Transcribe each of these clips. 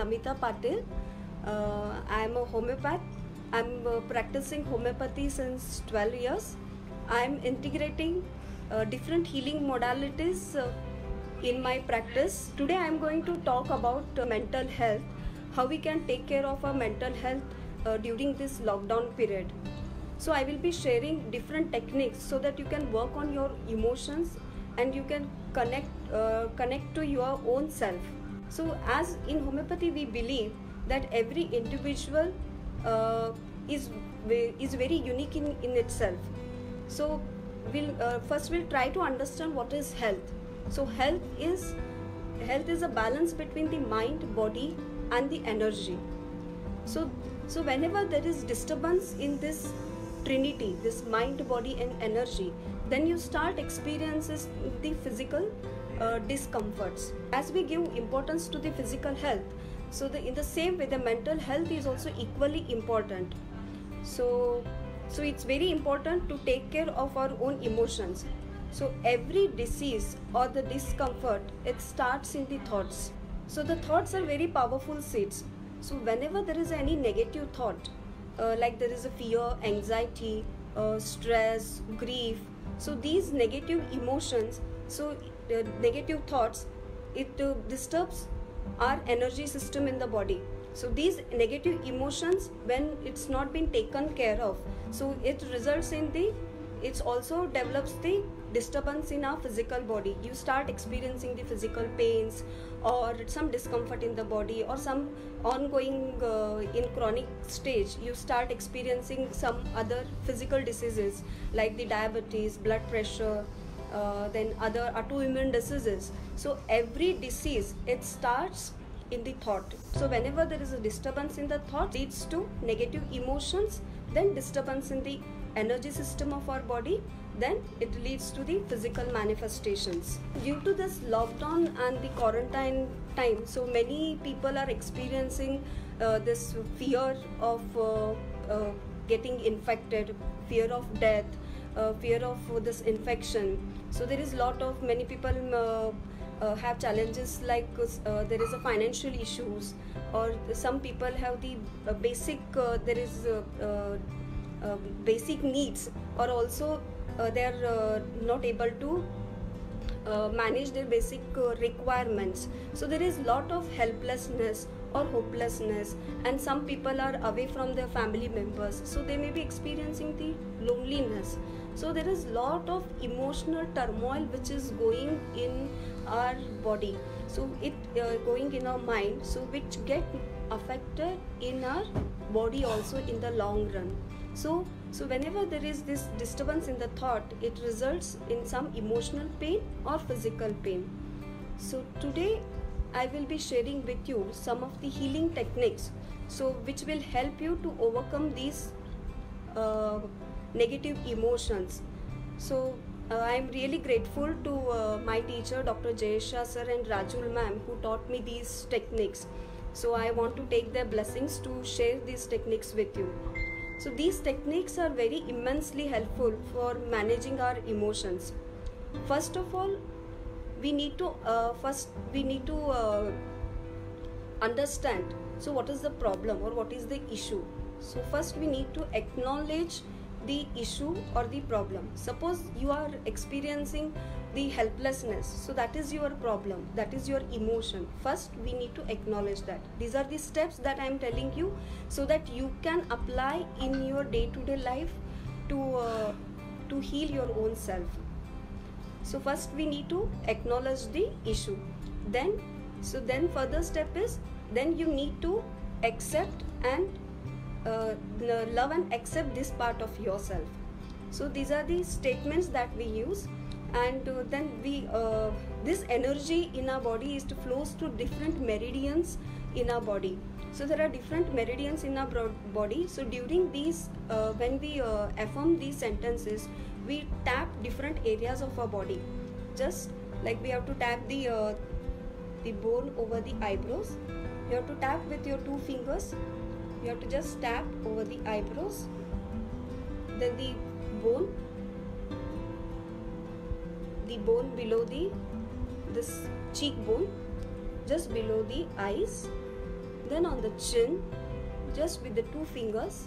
Namita Patil. I am a homeopath. I am practicing homeopathy since 12 years. I am integrating different healing modalities in my practice. Today I am going to talk about mental health, how we can take care of our mental health during this lockdown period. So I will be sharing different techniques so that you can work on your emotions and you can connect to your own self. So as in homeopathy we believe that every individual is very unique in itself. So we'll try to understand what is health. So health is a balance between the mind, body and the energy. So whenever there is disturbance in this trinity, this mind, body and energy, then you start experiences the physical discomforts. As we give importance to the physical health, so in the same way the mental health is also equally important. So it's very important to take care of our own emotions. So every disease or the discomfort, it starts in the thoughts. So the thoughts are very powerful seeds. So whenever there is any negative thought, like there is a fear, anxiety, stress, grief, so these negative emotions, negative thoughts, it disturbs our energy system in the body. So these negative emotions, when it's not been taken care of, so it results in it also develops the disturbance in our physical body. You start experiencing the physical pains or some discomfort in the body, or some ongoing in chronic stage you start experiencing some other physical diseases like the diabetes, blood pressure, then other autoimmune diseases. So every disease, it starts in the thought. So whenever there is a disturbance in the thought, leads to negative emotions, then disturbance in the energy system of our body, then it leads to the physical manifestations. Due to this lockdown and the quarantine time, so many people are experiencing this fear of getting infected, fear of death, fear of this infection. So there is many people have challenges like there is a financial issues, or some people have the basic basic needs, or also they are not able to manage their basic requirements. So there is lot of helplessness or hopelessness, and some people are away from their family members, so they may be experiencing the loneliness. So there is lot of emotional turmoil which is going in our body, so it going in our mind, so which get affected in our body also in the long run. So whenever there is this disturbance in the thought, it results in some emotional pain or physical pain. So today I will be sharing with you some of the healing techniques, so which will help you to overcome these negative emotions. So I am really grateful to my teacher Dr. Jayesha sir and Rajul ma'am, who taught me these techniques. So I want to take their blessings to share these techniques with you. So these techniques are very immensely helpful for managing our emotions. First of all, we need to understand, so what is the problem or what is the issue. So first we need to acknowledge the issue or the problem. Suppose you are experiencing the helplessness, so that is your problem, that is your emotion. First we need to acknowledge that. These are the steps that I am telling you, so that you can apply in your day-to-day life to heal your own self. So first we need to acknowledge the issue. Then further step is, then you need to accept and love and accept this part of yourself. So these are the statements that we use, and then this energy in our body is to flows to different meridians in our body. So there are different meridians in our body. So during these when we affirm these sentences, we tap different areas of our body. Just like we have to tap the bone over the eyebrows, you have to tap with your 2 fingers. You have to just tap over the eyebrows, then the bone below this cheekbone, just below the eyes, Then on the chin, just with the 2 fingers,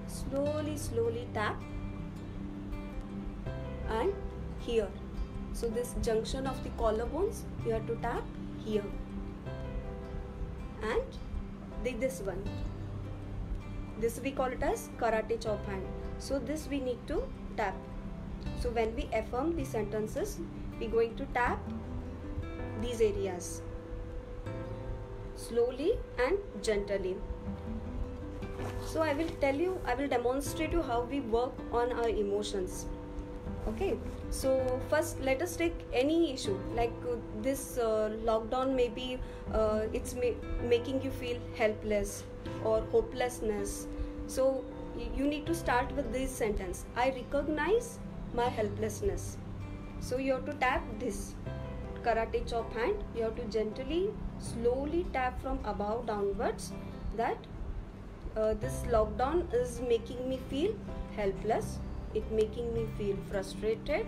slowly tap, and here. So this junction of the collarbones, you have to tap here. And this one, this we call it as karate chop hand. So this we need to tap. So when we affirm the sentences, we're going to tap these areas slowly and gently. So I will demonstrate you how we work on our emotions. Okay, so first let us take any issue like this lockdown. Maybe it's making you feel helpless or hopelessness. So you need to start with this sentence: I recognize my helplessness. So you have to tap this karate chop hand. You have to gently, slowly tap from above downwards, that this lockdown is making me feel helpless, it making me feel frustrated,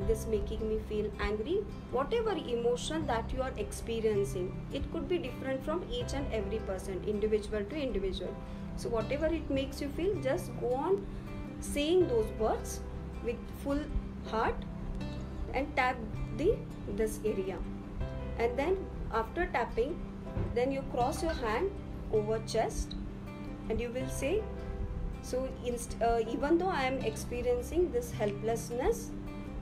this making me feel angry. Whatever emotion that you are experiencing, it could be different from each and every person, individual to individual. So whatever it makes you feel, just go on saying those words with full heart and tap this area. And then after tapping, then you cross your hand over chest and you will say, so even though I am experiencing this helplessness,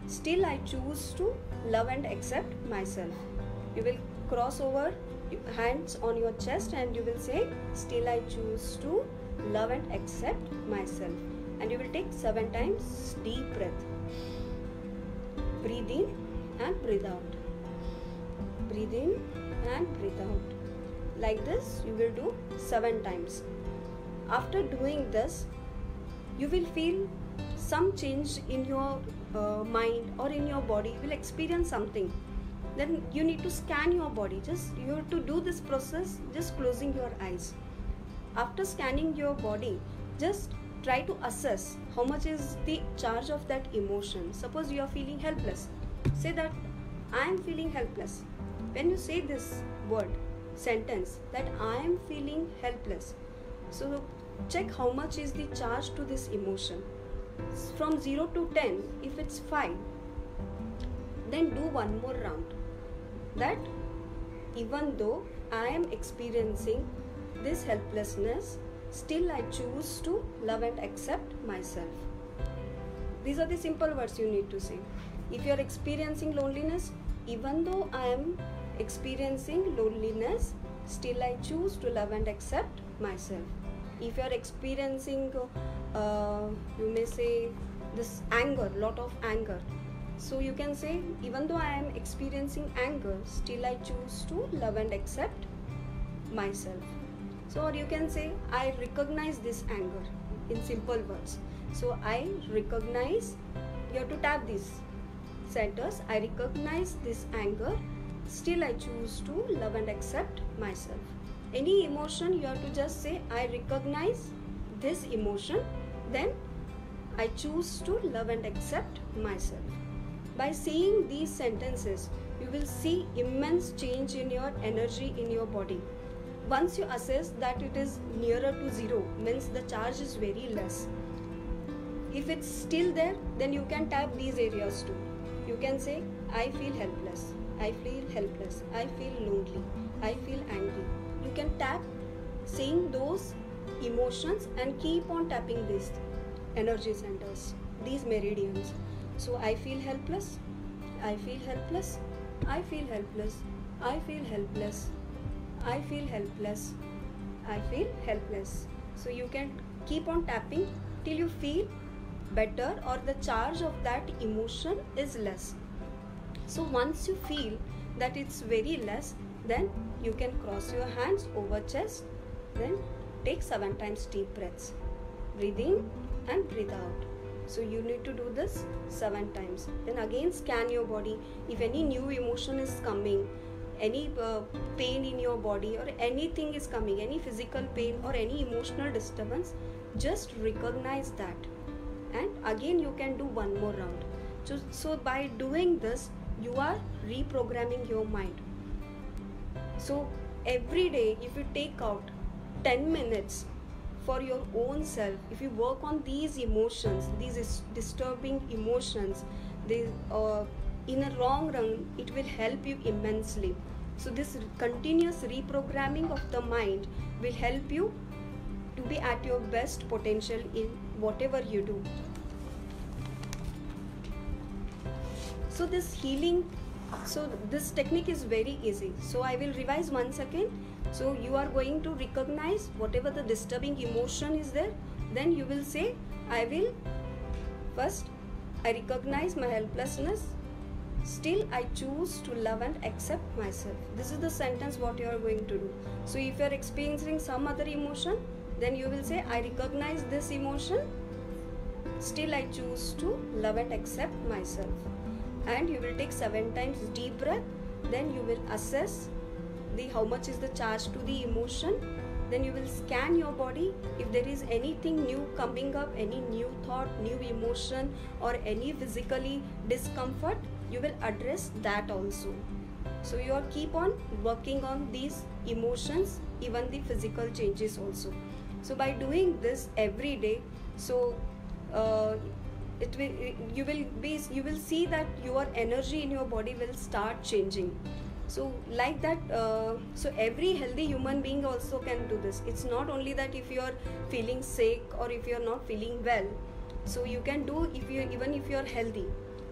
still I choose to love and accept myself. You will cross over hands on your chest and you will say, still I choose to love and accept myself. And you will take 7 times deep breath. Breathe in and breathe out. Breathe in and breathe out. Like this you will do 7 times. After doing this, you will feel some change in your mind or in your body. You will experience something. Then you need to scan your body. You have to do this process just closing your eyes. After scanning your body, just try to assess how much is the charge of that emotion. Suppose you are feeling helpless. Say that I am feeling helpless. When you say this word, sentence, that I am feeling helpless, so check how much is the charge to this emotion. From 0 to 10, if it's 5, then do one more round. That even though I am experiencing this helplessness, still I choose to love and accept myself. These are the simple words you need to say. If you are experiencing loneliness, even though I am experiencing loneliness, still I choose to love and accept myself. If you are experiencing, you may say this anger, lot of anger. So you can say, even though I am experiencing anger, still I choose to love and accept myself. So, or you can say, I recognize this anger, in simple words. So I recognize, you have to tap these centers. I recognize this anger, still I choose to love and accept myself. Any emotion, you have to just say, I recognize this emotion, then I choose to love and accept myself. By saying these sentences, you will see immense change in your energy in your body. Once you assess that it is nearer to 0, means the charge is very less. If it's still there, then you can tap these areas too. You can say, I feel helpless, I feel helpless, I feel lonely, I feel angry. You can tap saying those emotions and keep on tapping these energy centers, these meridians. So I feel helpless, I feel helpless, I feel helpless, I feel helpless, I feel helpless, I feel helpless. So you can keep on tapping till you feel better or the charge of that emotion is less. So once you feel that it's very less, then you can cross your hands over chest, then take 7 times deep breaths. Breathe in and breathe out. So you need to do this 7 times. Then again scan your body. If any new emotion is coming, any pain in your body or anything is coming, any physical pain or any emotional disturbance, just recognize that. And again you can do one more round. So by doing this, you are reprogramming your mind. So every day, if you take out 10 minutes for your own self, if you work on these emotions, these disturbing emotions, in a long run, it will help you immensely. So this continuous reprogramming of the mind will help you to be at your best potential in whatever you do. So this healing, so this technique is very easy. So I will revise once again. So you are going to recognize whatever the disturbing emotion is there. Then you will say, I recognize my helplessness. Still I choose to love and accept myself. This is the sentence what you are going to do. So if you are experiencing some other emotion, then you will say, I recognize this emotion. Still I choose to love and accept myself. And you will take 7 times deep breath. Then you will assess how much is the charge to the emotion. Then you will scan your body. If there is anything new coming up, any new thought, new emotion, or any physically discomfort, you will address that also. So you keep on working on these emotions, even the physical changes also. So by doing this every day, so you will see that your energy in your body will start changing. So like that, so every healthy human being also can do this. It's not only that if you are feeling sick or if you are not feeling well, so you can do even if you are healthy.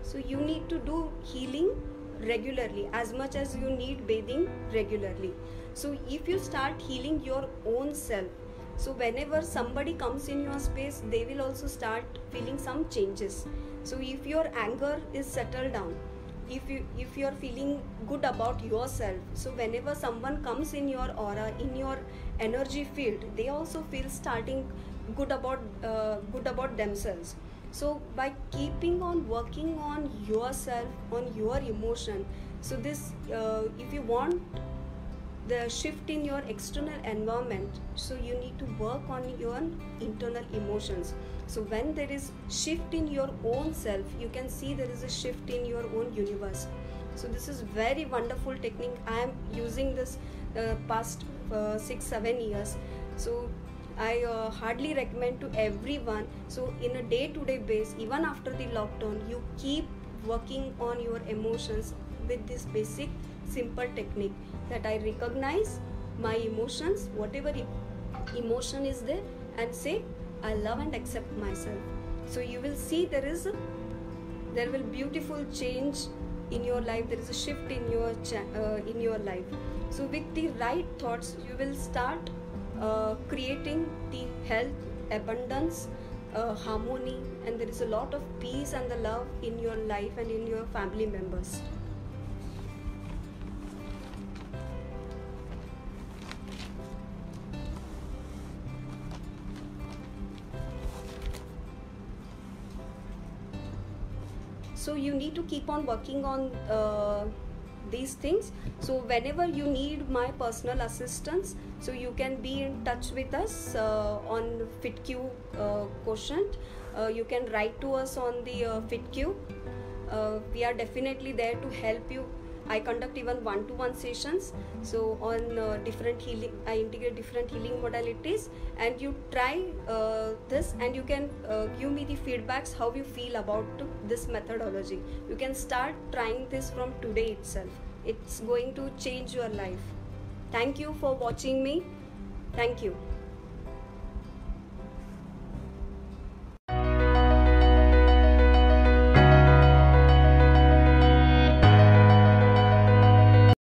So you need to do healing regularly as much as you need bathing regularly. So if you start healing your own self, so whenever somebody comes in your space, they will also start feeling some changes. So if your anger is settled down, if you are feeling good about yourself, so whenever someone comes in your aura, in your energy field, they also feel starting good about themselves. So by keeping on working on yourself, on your emotion, so this if you want the shift in your external environment, so you need to work on your internal emotions. So when there is shift in your own self, you can see there is a shift in your own universe. So this is very wonderful technique. I am using this past 6-7 years. So I hardly recommend to everyone. So in a day-to-day base, even after the lockdown, you keep working on your emotions with this basic simple technique, that I recognize my emotions, whatever emotion is there, and say I love and accept myself. So you will see there will beautiful change in your life. There is a shift in your life. So with the right thoughts, you will start creating the health, abundance, harmony, and there is a lot of peace and the love in your life and in your family members. So you need to keep on working on these things. So whenever you need my personal assistance, so you can be in touch with us on FitQ quotient. You can write to us on the FitQ. We are definitely there to help you. I conduct even one-to-one sessions. So on different healing, I integrate different healing modalities, and you try this, and you can give me the feedbacks how you feel about this methodology. You can start trying this from today itself. It's going to change your life. Thank you for watching me. Thank you.